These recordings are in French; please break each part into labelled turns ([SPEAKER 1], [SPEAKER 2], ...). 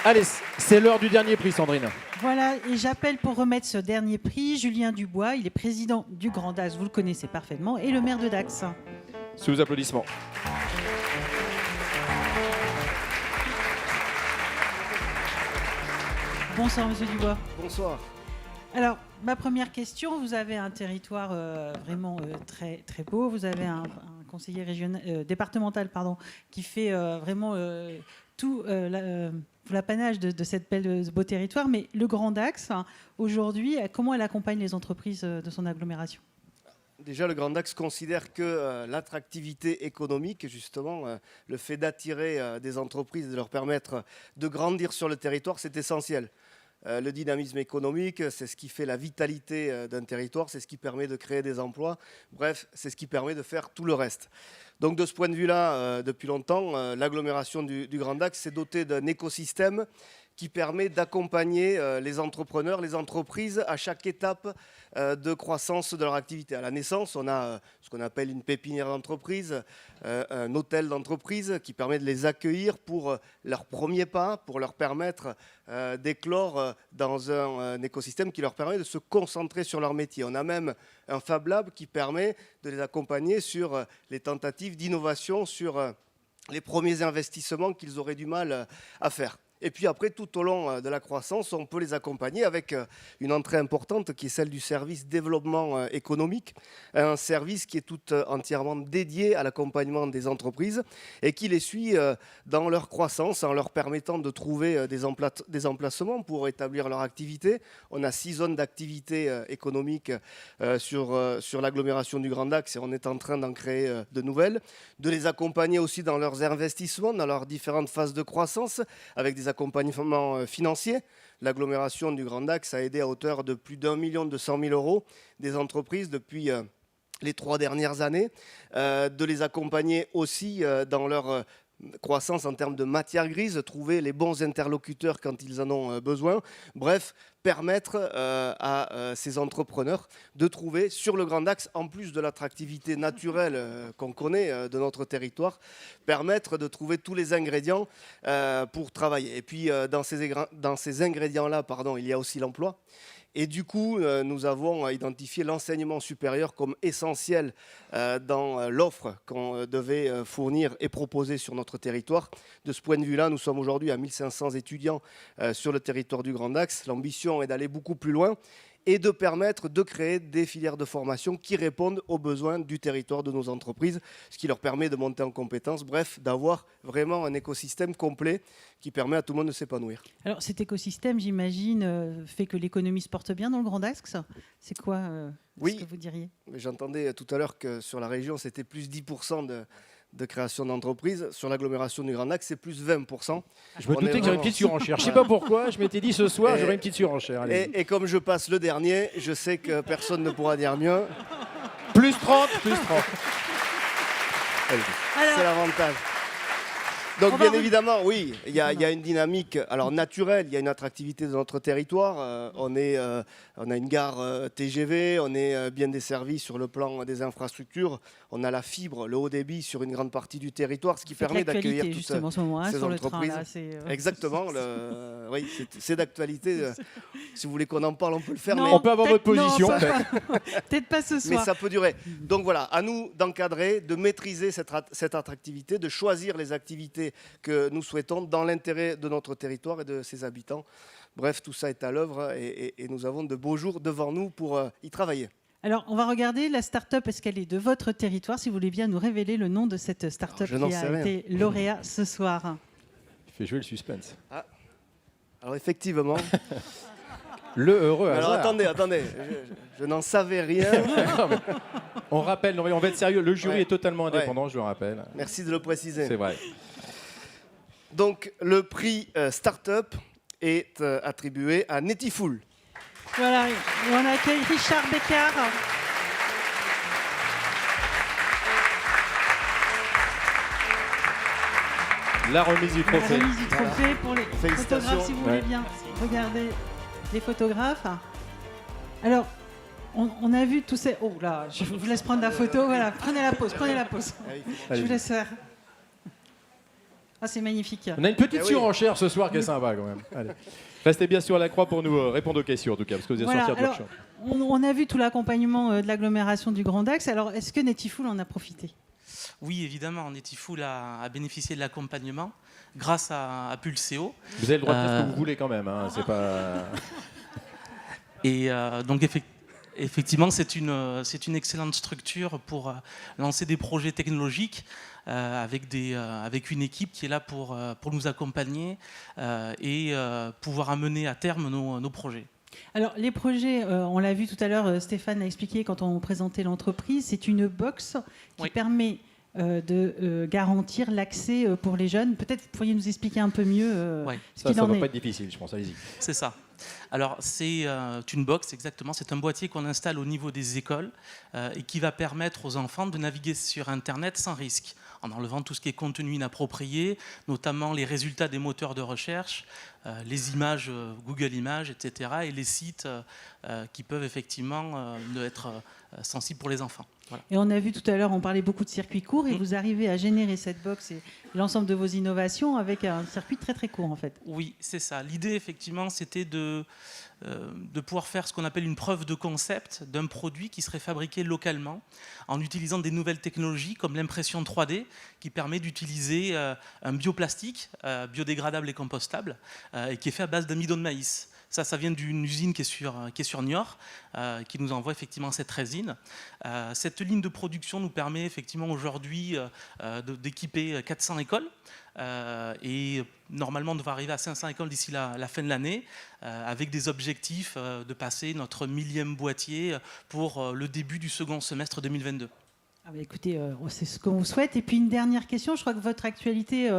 [SPEAKER 1] Allez, c'est l'heure du dernier prix, Sandrine.
[SPEAKER 2] Voilà, et j'appelle pour remettre ce dernier prix Julien Dubois. Il est président du Grand Dax, vous le connaissez parfaitement, et le maire de Dax.
[SPEAKER 1] Sous vos applaudissements.
[SPEAKER 2] Bonsoir, monsieur Dubois.
[SPEAKER 3] Bonsoir.
[SPEAKER 2] Alors, ma première question, vous avez un territoire vraiment très, très beau. Vous avez un conseiller départemental qui fait vraiment tout l'apanage de cette ce beau territoire. Mais le Grand Dax, aujourd'hui, comment elle accompagne les entreprises de son agglomération ?
[SPEAKER 3] Déjà, le Grand Dax considère que l'attractivité économique, justement, le fait d'attirer des entreprises, de leur permettre de grandir sur le territoire, c'est essentiel. Le dynamisme économique, c'est ce qui fait la vitalité d'un territoire, c'est ce qui permet de créer des emplois. Bref, c'est ce qui permet de faire tout le reste. Donc de ce point de vue-là, depuis longtemps, l'agglomération du Grand Dax s'est dotée d'un écosystème qui permet d'accompagner les entrepreneurs, les entreprises à chaque étape de croissance de leur activité. À la naissance, on a ce qu'on appelle une pépinière d'entreprise, un hôtel d'entreprise qui permet de les accueillir pour leur premier pas, pour leur permettre d'éclore dans un écosystème qui leur permet de se concentrer sur leur métier. On a même un Fab Lab qui permet de les accompagner sur les tentatives d'innovation, sur les premiers investissements qu'ils auraient du mal à faire. Et puis après, tout au long de la croissance, on peut les accompagner avec une entrée importante qui est celle du service développement économique, un service qui est tout entièrement dédié à l'accompagnement des entreprises et qui les suit dans leur croissance en leur permettant de trouver des emplacements pour établir leur activité. On a 6 zones d'activité économique sur l'agglomération du Grand Dax et on est en train d'en créer de nouvelles, de les accompagner aussi dans leurs investissements, dans leurs différentes phases de croissance, avec des accompagnements financiers. L'agglomération du Grand Dax a aidé à hauteur de plus d'1 200 000 € des entreprises depuis les 3 dernières années, de les accompagner aussi dans leur croissance en termes de matière grise, trouver les bons interlocuteurs quand ils en ont besoin. Bref, permettre à ces entrepreneurs de trouver sur le Grand Dax, en plus de l'attractivité naturelle qu'on connaît de notre territoire, permettre de trouver tous les ingrédients pour travailler. Et puis dans ces ingrédients-là, il y a aussi l'emploi. Et du coup, nous avons identifié l'enseignement supérieur comme essentiel dans l'offre qu'on devait fournir et proposer sur notre territoire. De ce point de vue-là, nous sommes aujourd'hui à 1500 étudiants sur le territoire du Grand Dax. L'ambition est d'aller beaucoup plus loin et de permettre de créer des filières de formation qui répondent aux besoins du territoire de nos entreprises, ce qui leur permet de monter en compétences, bref, d'avoir vraiment un écosystème complet qui permet à tout le monde de s'épanouir.
[SPEAKER 2] Alors cet écosystème, j'imagine, fait que l'économie se porte bien dans le Grand Dax. C'est quoi ce que vous diriez ?
[SPEAKER 3] J'entendais tout à l'heure que sur la région, c'était plus 10% de création d'entreprises. Sur l'agglomération du Grand Dax, c'est plus 20%.
[SPEAKER 1] Je me doutais qu'il y aurait une petite surenchère. Je ne sais pas pourquoi, je m'étais dit ce soir, j'aurais une petite surenchère.
[SPEAKER 3] Et comme je passe le dernier, je sais que personne ne pourra dire mieux.
[SPEAKER 1] Plus 30, plus 30.
[SPEAKER 3] C'est l'avantage. Donc bien évidemment, oui, il y a une dynamique naturelle, il y a une attractivité de notre territoire. On a une gare TGV, on est bien desservi sur le plan des infrastructures. On a la fibre, le haut débit sur une grande partie du territoire, ce qui permet d'accueillir toutes ces entreprises. Exactement, oui, c'est d'actualité. Si vous voulez qu'on en parle, on peut le faire.
[SPEAKER 2] Non,
[SPEAKER 3] mais
[SPEAKER 1] on peut avoir votre position,
[SPEAKER 2] peut-être pas ce soir.
[SPEAKER 3] Mais ça peut durer. Donc voilà, à nous d'encadrer, de maîtriser cette attractivité, de choisir les activités que nous souhaitons dans l'intérêt de notre territoire et de ses habitants. Bref, tout ça est à l'œuvre et nous avons de beaux jours devant nous pour y travailler.
[SPEAKER 2] Alors, on va regarder la start-up. Est-ce qu'elle est de votre territoire ? Si vous voulez bien nous révéler le nom de cette start-up qui a été lauréat ce soir.
[SPEAKER 1] Il fait jouer le suspense.
[SPEAKER 3] Alors effectivement...
[SPEAKER 1] Le heureux hasard.
[SPEAKER 3] Alors attendez, je n'en savais rien.
[SPEAKER 1] On rappelle, on va être sérieux, le jury est totalement indépendant, je le rappelle.
[SPEAKER 3] Merci de le préciser.
[SPEAKER 1] C'est vrai.
[SPEAKER 3] Donc le prix Start-up est attribué à Netiful.
[SPEAKER 2] Voilà, et on accueille Richard Bécard.
[SPEAKER 1] La remise du trophée.
[SPEAKER 2] La remise du trophée pour les photographes, si vous voulez bien. Regardez les photographes. Alors, on a vu tous ces... Oh là, je vous laisse prendre la photo. Voilà, prenez la pause. Je vous laisse faire. Ah, c'est magnifique.
[SPEAKER 1] On a une petite
[SPEAKER 3] Eh oui.
[SPEAKER 1] surenchère ce soir qui est sympa quand même. Allez. Restez bien sur la croix pour nous répondre aux questions en tout cas, parce que vous êtes
[SPEAKER 2] Voilà,
[SPEAKER 1] sortir de
[SPEAKER 2] alors,
[SPEAKER 1] workshop.
[SPEAKER 2] on a vu tout l'accompagnement de l'agglomération du Grand Dax. Alors, est-ce que Netiful en a profité?
[SPEAKER 4] Oui, évidemment, Netiful a bénéficié de l'accompagnement grâce à Pulseo.
[SPEAKER 1] Vous avez le droit de faire ce que vous voulez quand même. Hein, c'est pas...
[SPEAKER 4] Et donc, effectivement, c'est une excellente structure pour lancer des projets technologiques avec une équipe qui est là pour nous accompagner et pouvoir amener à terme nos projets.
[SPEAKER 2] Alors, les projets, on l'a vu tout à l'heure, Stéphane a expliqué quand on présentait l'entreprise, c'est une box qui
[SPEAKER 4] Oui.
[SPEAKER 2] permet de garantir l'accès pour les jeunes. Peut-être vous pourriez nous expliquer un peu mieux
[SPEAKER 4] Ouais.
[SPEAKER 2] ce
[SPEAKER 1] Ça
[SPEAKER 2] qu'il en
[SPEAKER 1] va
[SPEAKER 2] est.
[SPEAKER 1] pas être difficile, je pense. Allez-y.
[SPEAKER 4] C'est ça. Alors, c'est une box, exactement. C'est un boîtier qu'on installe au niveau des écoles et qui va permettre aux enfants de naviguer sur Internet sans risque, en enlevant tout ce qui est contenu inapproprié, notamment les résultats des moteurs de recherche, les images Google Images, etc., et les sites qui peuvent effectivement être sensibles pour les enfants. Voilà.
[SPEAKER 2] Et on a vu tout à l'heure, on parlait beaucoup de circuits courts, et vous arrivez à générer cette box et l'ensemble de vos innovations avec un circuit très très court en fait.
[SPEAKER 4] Oui, c'est ça. L'idée, effectivement, c'était de pouvoir faire ce qu'on appelle une preuve de concept d'un produit qui serait fabriqué localement en utilisant des nouvelles technologies comme l'impression 3D qui permet d'utiliser un bioplastique biodégradable et compostable et qui est fait à base d'amidon de maïs. Ça vient d'une usine qui est sur Niort, qui nous envoie effectivement cette résine. Cette ligne de production nous permet effectivement aujourd'hui d'équiper 400 écoles et normalement on devrait arriver à 500 écoles d'ici la fin de l'année avec des objectifs de passer notre 1000e boîtier pour le début du second semestre 2022.
[SPEAKER 2] Ah bah écoutez, c'est ce qu'on vous souhaite. Et puis une dernière question, je crois que votre actualité,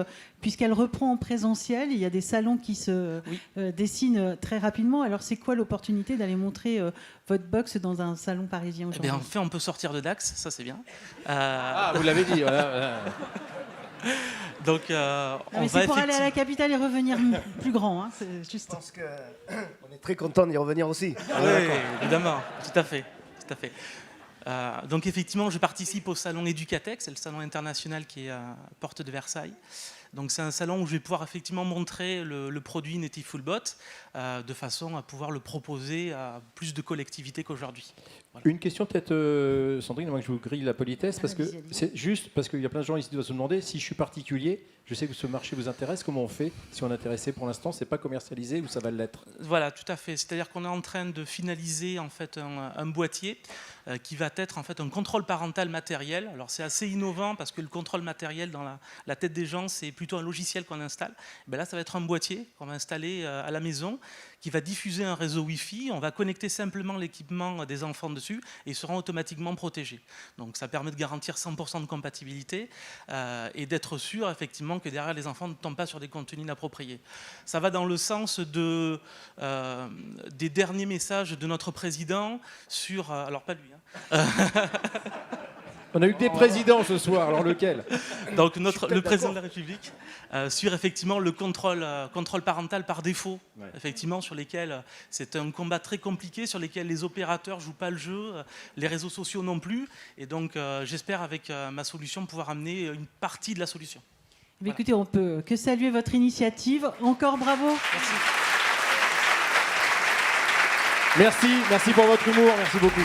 [SPEAKER 2] puisqu'elle reprend en présentiel, il y a des salons qui se dessinent très rapidement. Alors c'est quoi l'opportunité d'aller montrer votre box dans un salon parisien aujourd'hui?
[SPEAKER 4] En fait, on peut sortir de Dax, ça c'est bien.
[SPEAKER 1] Ah, vous l'avez dit. Voilà.
[SPEAKER 4] Donc,
[SPEAKER 2] mais c'est pour aller à la capitale et revenir plus grand, hein, c'est juste.
[SPEAKER 3] Je pense qu'on est très content d'y revenir aussi.
[SPEAKER 4] Oui, évidemment, tout à fait. Donc effectivement, je participe au salon Educatec, c'est le salon international qui est à Porte de Versailles. Donc c'est un salon où je vais pouvoir effectivement montrer le produit Netifulbot de façon à pouvoir le proposer à plus de collectivités qu'aujourd'hui. Voilà.
[SPEAKER 1] Une question peut-être, Sandrine, avant que je vous grille la politesse, parce que c'est juste parce qu'il y a plein de gens ici qui doivent se demander si je suis particulier, je sais que ce marché vous intéresse, comment on fait si on est intéressé pour l'instant, c'est pas commercialisé ou ça va l'être?
[SPEAKER 4] Voilà, tout à fait. C'est-à-dire qu'on est en train de finaliser en fait un boîtier qui va être en fait un contrôle parental matériel. Alors c'est assez innovant parce que le contrôle matériel dans la tête des gens, c'est plutôt un logiciel qu'on installe. Ben là, ça va être un boîtier qu'on va installer à la maison qui va diffuser un réseau Wi-Fi. On va connecter simplement l'équipement des enfants dessus et ils seront automatiquement protégés. Donc ça permet de garantir 100% de compatibilité et d'être sûr effectivement que derrière les enfants ne tombent pas sur des contenus inappropriés. Ça va dans le sens des derniers messages de notre président sur... alors pas lui, hein.
[SPEAKER 1] On a eu que des présidents ce soir, alors lequel?
[SPEAKER 4] Donc le président de la République sur effectivement le contrôle parental par défaut,
[SPEAKER 1] Ouais.
[SPEAKER 4] effectivement sur lesquels c'est un combat très compliqué, sur lesquels les opérateurs jouent pas le jeu, les réseaux sociaux non plus, et donc j'espère avec ma solution pouvoir amener une partie de la solution.
[SPEAKER 2] Mais écoutez, on peut que saluer votre initiative. Encore bravo.
[SPEAKER 4] Merci.
[SPEAKER 1] Merci pour votre humour, merci beaucoup.